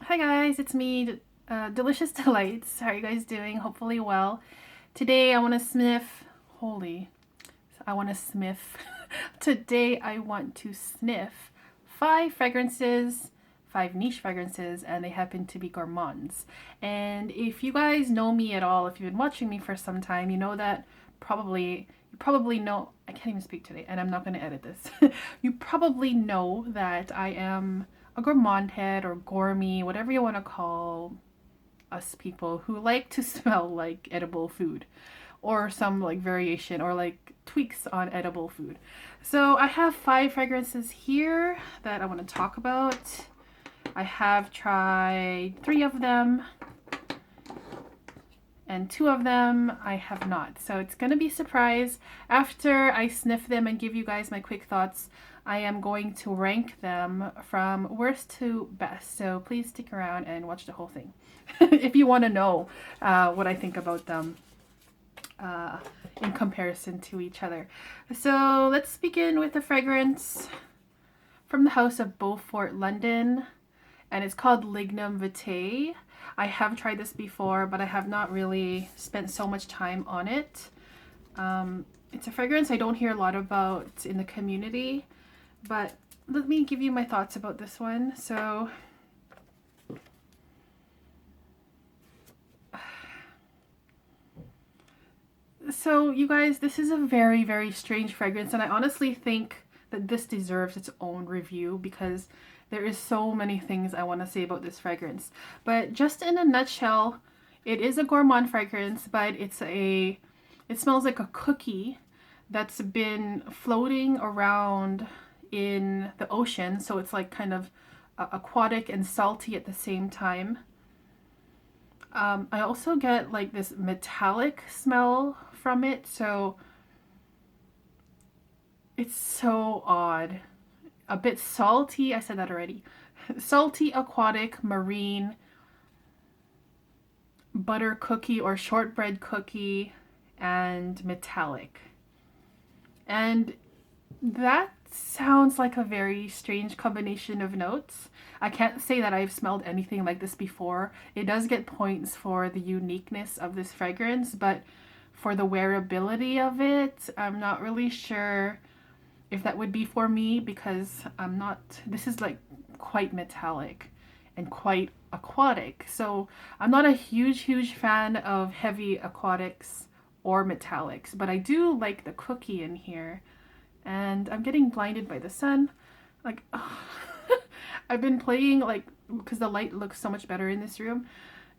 Hi guys, it's me, Delicious Delights. How are you guys doing? Hopefully well. Today I want to sniff, Today I want to sniff 5 fragrances, 5 niche fragrances, and they happen to be gourmands. And if you guys know me at all, if you've been watching me for some time, you know that you probably know, I can't even speak today, and I'm not going to edit this. You probably know that I am a gourmand head or gourmet, whatever you want to call us people who like to smell like edible food or some like variation or like tweaks on edible food. So I have 5 fragrances here that I want to talk about. I have tried 3 of them and 2 of them I have not. So it's going to be a surprise. After I sniff them and give you guys my quick thoughts, I am going to rank them from worst to best. So please stick around and watch the whole thing if you want to know what I think about them in comparison to each other. So let's begin with the fragrance from the house of Beaufort, London, and it's called Lignum Vitae. I have tried this before, but I have not really spent so much time on it. It's a fragrance I don't hear a lot about in the community, but let me give you my thoughts about this one. So you guys, this is a very, very strange fragrance, and I honestly think that this deserves its own review because there is so many things I want to say about this fragrance. But just in a nutshell, it is a gourmand fragrance, but it smells like a cookie that's been floating around in the ocean. So it's like kind of aquatic and salty at the same time. I also get like this metallic smell from it. So it's so odd. A bit salty, I said that already. Salty, aquatic, marine, butter cookie or shortbread cookie, and metallic. And that sounds like a very strange combination of notes. I can't say that I've smelled anything like this before. It does get points for the uniqueness of this fragrance, but for the wearability of it, I'm not really sure if that would be for me because this is like quite metallic and quite aquatic. So I'm not a huge fan of heavy aquatics or metallics, but I do like the cookie in here. And I'm getting blinded by the sun. Like, oh. I've been playing like, because the light looks so much better in this room.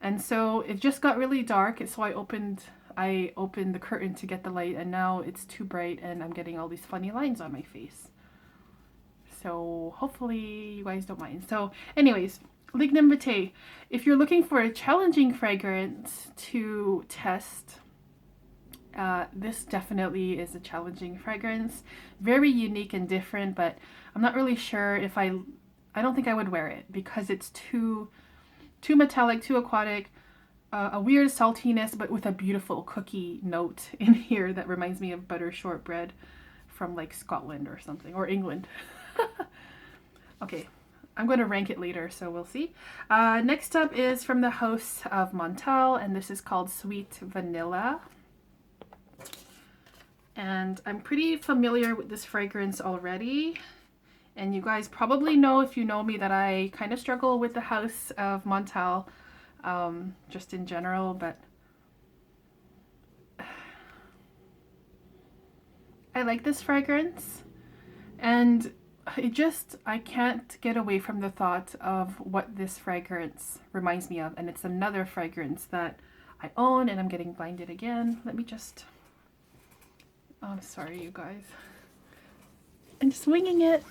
And so it just got really dark. So I opened the curtain to get the light, and now it's too bright and I'm getting all these funny lines on my face. So hopefully you guys don't mind. So anyways, Lignum Vitae. If you're looking for a challenging fragrance to test, this definitely is a challenging fragrance. Very unique and different, but I'm not really sure if I don't think I would wear it because it's too metallic, too aquatic. A weird saltiness, but with a beautiful cookie note in here that reminds me of butter shortbread from like Scotland or something, or England. Okay, I'm going to rank it later, so we'll see. Next up is from the house of Montel, and this is called Sweet Vanilla. And I'm pretty familiar with this fragrance already. And you guys probably know, if you know me, that I kind of struggle with the house of Montel. Just in general, but I like this fragrance, and I can't get away from the thought of what this fragrance reminds me of, and it's another fragrance that I own, and I'm getting blinded again. Let me just, oh, I'm sorry you guys, I'm just winging it.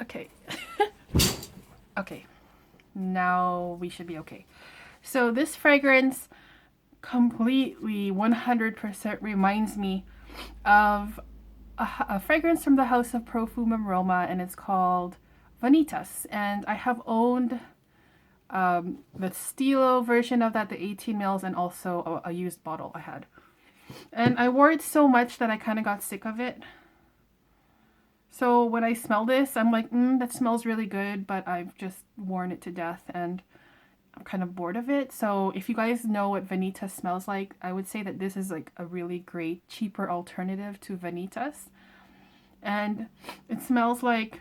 Okay. Okay, now we should be okay. So this fragrance completely 100% reminds me of a fragrance from the house of Parfumerie, and it's called Vanitas. And I have owned the Stilo version of that, the 18 mils, and also a used bottle I had. And I wore it so much that I kind of got sick of it. So when I smell this, I'm like, that smells really good, but I've just worn it to death and I'm kind of bored of it. So if you guys know what Vanitas smells like, I would say that this is like a really great, cheaper alternative to Vanitas. And it smells like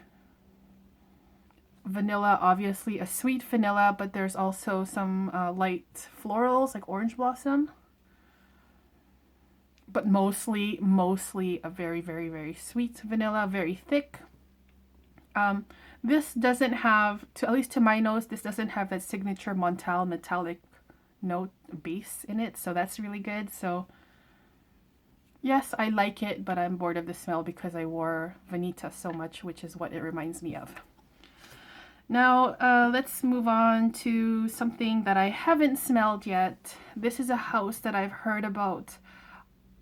vanilla, obviously a sweet vanilla, but there's also some light florals like orange blossom. But mostly a very, very, very sweet vanilla, very thick. This doesn't have, at least to my nose, this doesn't have that signature Montale metallic note base in it, so that's really good. So yes, I like it, but I'm bored of the smell because I wore Vanitas so much, which is what it reminds me of. Now, let's move on to something that I haven't smelled yet. This is a house that I've heard about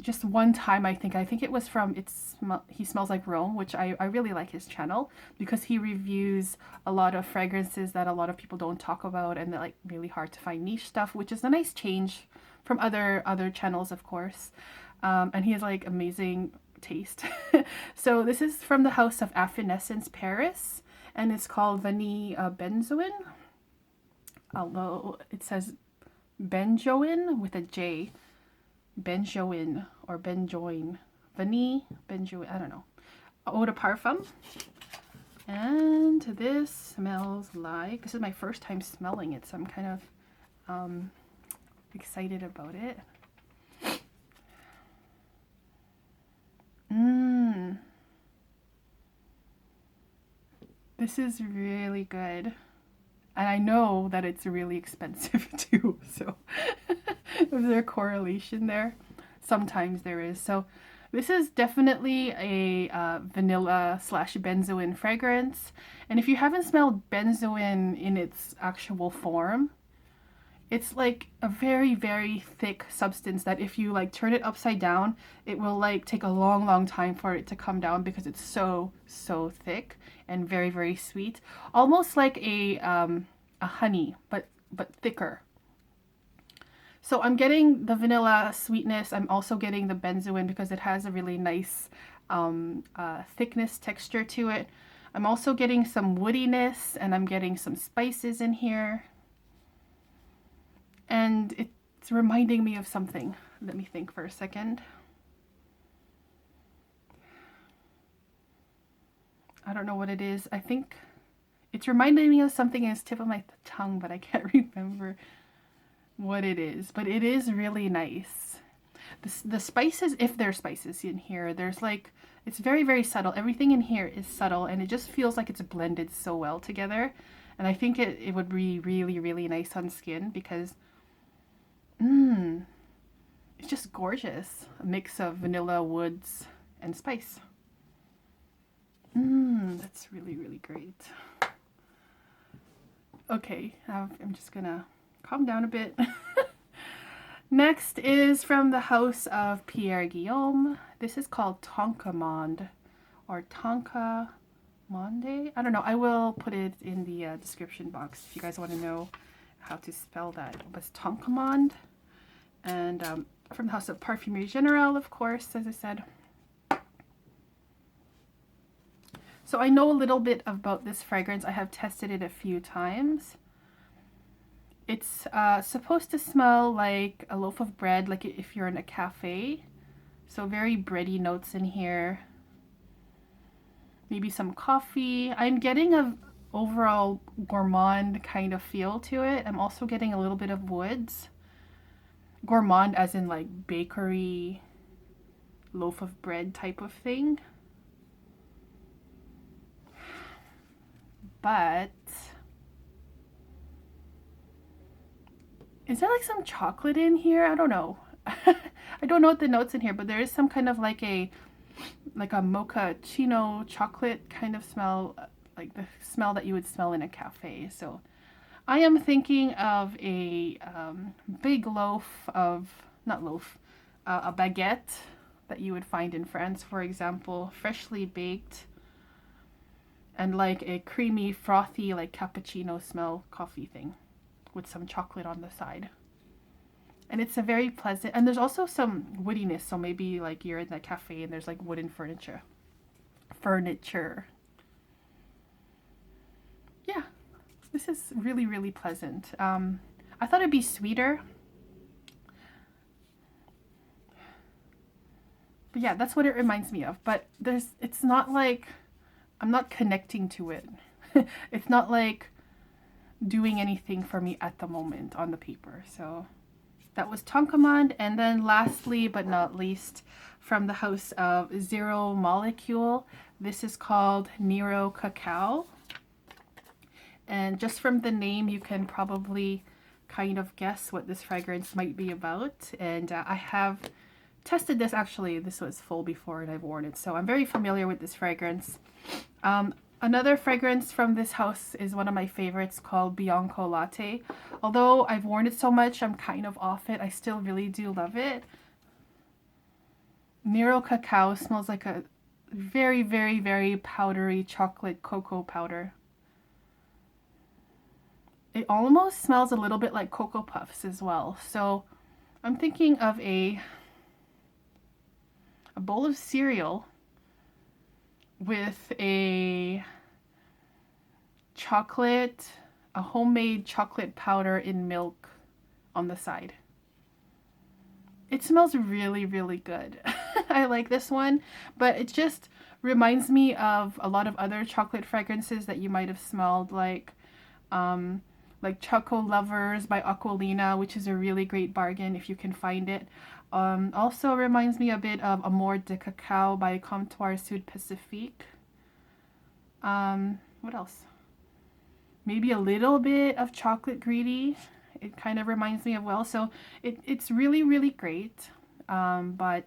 just one time, I think. I think it was from He Smells Like Rome, which I really like his channel because he reviews a lot of fragrances that a lot of people don't talk about, and they're like really hard to find niche stuff, which is a nice change from other channels, of course. And he has like amazing taste. So this is from the house of Affinessence Paris, and it's called Vanille Benzoin. Although it says Benjoin with a J. Benjoin or Benjoin. Vanille, Benjoin, I don't know. Eau de Parfum. And this smells like, this is my first time smelling it, so I'm kind of excited about it. This is really good. And I know that it's really expensive too, so is there a correlation there? Sometimes there is. So this is definitely a vanilla / benzoin fragrance. And if you haven't smelled benzoin in its actual form, it's like a very, very thick substance that if you like turn it upside down, it will like take a long, long time for it to come down because it's so, so thick and very, very sweet. Almost like a honey, but thicker. So I'm getting the vanilla sweetness. I'm also getting the benzoin because it has a really nice thickness texture to it. I'm also getting some woodiness, and I'm getting some spices in here. And it's reminding me of something. Let me think for a second. I don't know what it is. I think it's reminding me of something in the tip of my tongue, but I can't remember what it is. But it is really nice. The spices, if there's spices in here, there's like, it's very, very subtle. Everything in here is subtle, and it just feels like it's blended so well together. And I think it would be really, really nice on skin because it's just gorgeous. A mix of vanilla, woods, and spice. That's really, really great. Okay, I'm just gonna calm down a bit. Next is from the house of Pierre Guillaume. This is called Tonka Monde or Tonka Monde. I don't know. I will put it in the description box if you guys want to know how to spell that. But it's Tonka Monde. And from the house of Parfumerie Generale, of course, as I said. So I know a little bit about this fragrance. I have tested it a few times. It's supposed to smell like a loaf of bread, like if you're in a cafe. So very bready notes in here. Maybe some coffee. I'm getting a overall gourmand kind of feel to it. I'm also getting a little bit of woods. Gourmand as in like bakery, loaf of bread type of thing. But is there like some chocolate in here? I don't know. I don't know what the notes in here, but there is some kind of like a mochaccino chocolate kind of smell, like the smell that you would smell in a cafe. So I am thinking of a big loaf of, a baguette that you would find in France, for example, freshly baked, and like a creamy, frothy, like cappuccino smell coffee thing with some chocolate on the side. And it's a very pleasant, and there's also some woodiness, so maybe like you're in that cafe and there's like wooden furniture. furniture. Yeah, this is really, really pleasant. I thought it'd be sweeter. But yeah, that's what it reminds me of. But it's not like, I'm not connecting to it. It's not like doing anything for me at the moment on the paper. So that was Tonka Monde. And then lastly, but not least, from the house of Zeromolecole, this is called Nero Cacao. And just from the name, you can probably kind of guess what this fragrance might be about. And I have tested this, actually. This was full before and I've worn it, so I'm very familiar with this fragrance. Another fragrance from this house is one of my favorites, called Bianco Latte. Although I've worn it so much, I'm kind of off it. I still really do love it. Nero Cacao smells like a very, very, very powdery chocolate cocoa powder. It almost smells a little bit like Cocoa Puffs as well. So I'm thinking of a bowl of cereal with a homemade chocolate powder in milk on the side. It smells really, really good. I like this one, but it just reminds me of a lot of other chocolate fragrances that you might have smelled, like Choco Lovers by Aquilina, which is a really great bargain if you can find it. Also reminds me a bit of Eau de Cupcakes by Comptoir Sud Pacifique. What else? Maybe a little bit of Chocolate Greedy. It kind of reminds me of well. So it's really, really great. But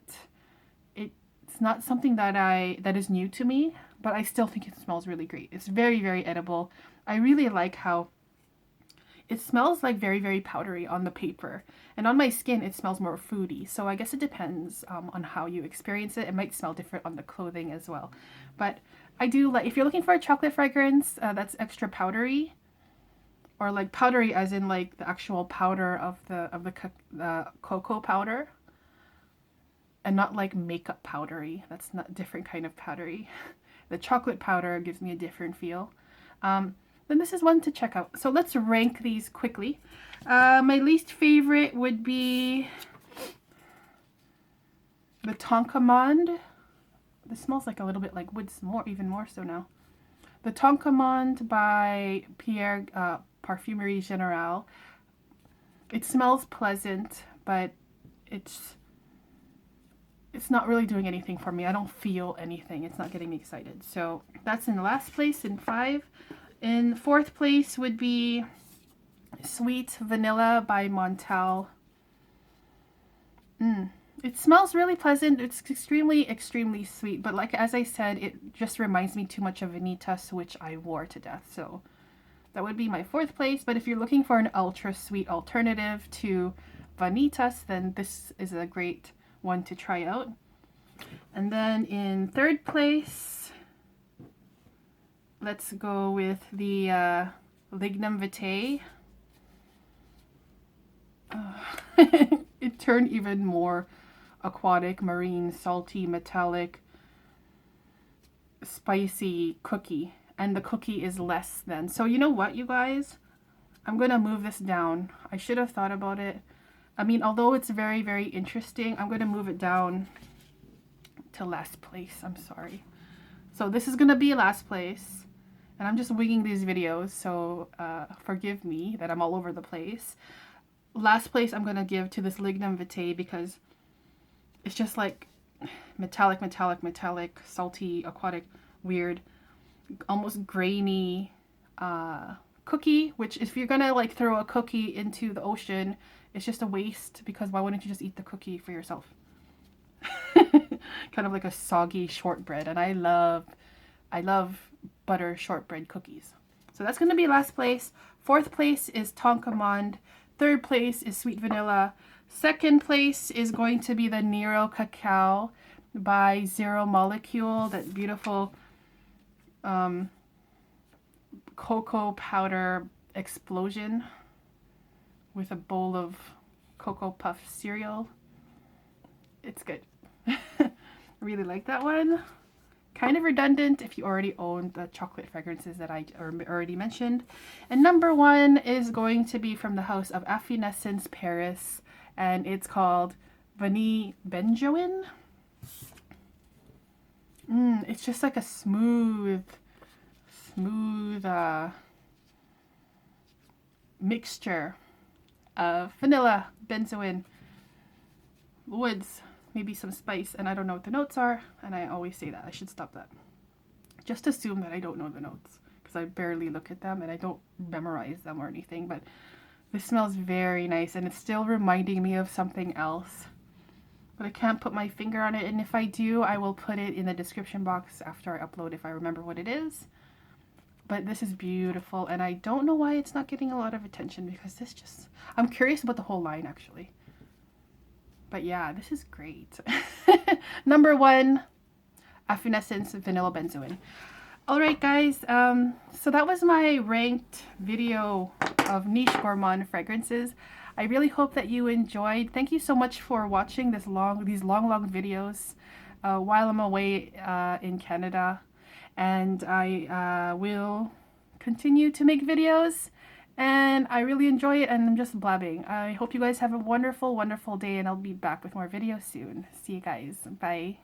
it's not something that is new to me, but I still think it smells really great. It's very, very edible. I really like how it smells like very, very powdery on the paper. And on my skin, it smells more foody. So I guess it depends on how you experience it. It might smell different on the clothing as well. But I do like, if you're looking for a chocolate fragrance that's extra powdery, or like powdery as in like the actual powder of the cocoa powder, and not like makeup powdery. That's not a different kind of powdery. The chocolate powder gives me a different feel. Then this is one to check out. So let's rank these quickly. My least favorite would be the Tonka Monde. This smells like a little bit like wood, even more so now. The Tonka Monde by Parfumerie Generale. It smells pleasant, but it's not really doing anything for me. I don't feel anything. It's not getting me excited. So that's in the last place, in 5. In 4th place would be Sweet Vanilla by Montel. It smells really pleasant. It's extremely, extremely sweet. But like, as I said, it just reminds me too much of Vanitas, which I wore to death. So that would be my 4th place. But if you're looking for an ultra sweet alternative to Vanitas, then this is a great one to try out. And then in 3rd place, let's go with the Lignum Vitae. It turned even more aquatic, marine, salty, metallic, spicy cookie. And the cookie is less than. So you know what, you guys? I'm going to move this down. I should have thought about it. I mean, although it's very, very interesting, I'm going to move it down to last place. I'm sorry. So this is going to be last place. And I'm just winging these videos, so forgive me that I'm all over the place. Last place I'm going to give to this Lignum Vitae because it's just like metallic, metallic, metallic, salty, aquatic, weird, almost grainy cookie, which if you're going to like throw a cookie into the ocean, it's just a waste because why wouldn't you just eat the cookie for yourself? Kind of like a soggy shortbread, and I love butter shortbread cookies. So that's going to be last place. 4th place is Tonka Monde. 3rd place is Sweet Vanilla. 2nd place is going to be the Nero Cacao by Zeromolecole, that beautiful cocoa powder explosion with a bowl of Cocoa Puff cereal. It's good. I really like that one. kind of redundant if you already own the chocolate fragrances that I already mentioned. And number 1 is going to be from the house of Affinessence Paris, and it's called Vanille Benjoin. It's just like a smooth mixture of vanilla, benzoin, woods, maybe some spice, and I don't know what the notes are, and I always say that. I should stop that. Just assume that I don't know the notes, because I barely look at them and I don't memorize them or anything, but this smells very nice, and it's still reminding me of something else. But I can't put my finger on it, and if I do, I will put it in the description box after I upload if I remember what it is. But this is beautiful, and I don't know why it's not getting a lot of attention, because this just... I'm curious about the whole line, actually. But yeah, this is great. Number 1, Affinessence Vanilla Benzoin. Alright guys, so that was my ranked video of niche gourmand fragrances. I really hope that you enjoyed. Thank you so much for watching these long videos while I'm away in Canada. And I will continue to make videos, and I really enjoy it, and I'm just blabbing. I hope you guys have a wonderful, wonderful day, and I'll be back with more videos soon. See you guys. Bye.